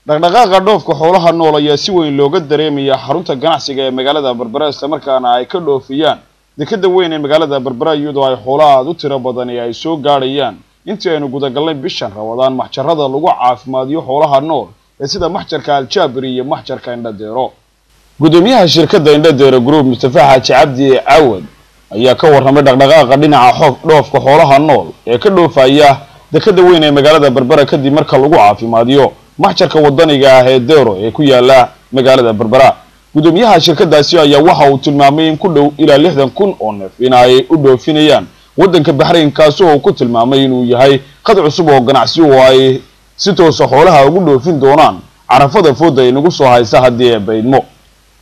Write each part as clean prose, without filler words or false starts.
dhaqdhaqaaqa dhoofka xoolaha nool ayaa si weyn looga dareemaya xarunta ganacsiga ee magaalada Berbera isla markaana ay ka dhoofiyaan dekada weyn ee magaalada Berbera iyadoo ay xoolaha aad u tiro badan ay soo gaarayaan intii aynu guda galnay bishan Ramadaan maxjarada lagu caafimaadiyo xoolaha nool ee sida maxjarka Al-Jabri iyo maxjarka Indhadeero. Gudoomiyaha shirkadda Indhadeero Group Mustafa Xaaji Cabdi Caawad ayaa ka warramay dhaqdhaqaaqa dhinaca dhoofka xoolaha nool ee ka dhoofaya dekada weyn ee magaalada Berbera kadib marka lagu caafimaadiyo maxjarka wadaniga ah ee Deero ee ku yaala magaalada Berbera. Gudoomiyaha shirkadaasi ayaa waxa uu tilmaamay in ku dhow ilaa 60,000 oo neef in ay u dhoofinayaan wadanka Bahrain kaas oo ku tilmaamay inuu yahay qad cusub oo ganacsi oo ay si toos ah xoolaha ugu dhoofin doonaan carafada fooda ay nagu soo haysa hadii ay baydmo.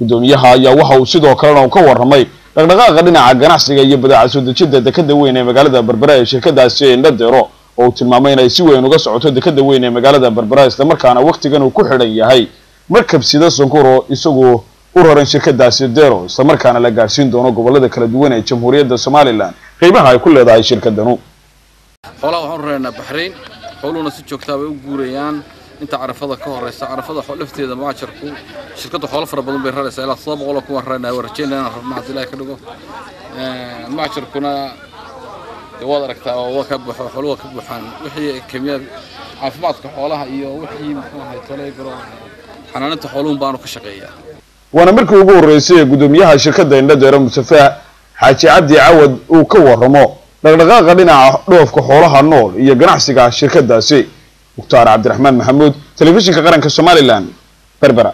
Gudoomiyaha ayaa waxa uu sidoo kale ka warramay dhaqdhaqaaqa dhinaca ganacsiga iyo badeecad soo dejinta dekada weyn ee magaalada Berbera ee shirkadaasi Indhadeero oo tilmaamay in ay si weyn uga socoto dekada weyn ee magaalada Berbera isla markaana waqtigan uu ku xidhan yahay markab sida sonkoro isagoo u raran shirkadaasi Deero isla markaana la gaarsiin doono gobolada kala duwan ee Jamhuuriyadda Somaliland qaybaha ay ku leedahay shirkadanu. xoolaha waxaan reernaa Bahrain xooluhuna si joogto ah u guurayaan inta carafada ka horeysa carafada lafteeda maajarku shirkadu xoolo fara badan bay raraysaa ilaa 700 ku reernaa warjeynana rabnaa hadii la ka dhigo maajarkuna waad aragtaa oo ka baxo xooluhu ka buuxaan wixii kamiyad caafimaadka xoolaha iyo wixii muxuu ahay taleegro xanaanada xooluhu baanu ka shaqeeyaa. Waana markii ugu horeysay gudoomiyaha shirkadda Indhadeero Mustafa Xaaji Cabdi Caawad uu ka warramo dhaqdhaqaaqa dhinaca dhoofka xoolaha nool iyo ganacsiga shirkadaasi. Mukhtaar Cabdiraxmaan Maxamuud, telefishinka qaranka Somaliland, Berbera.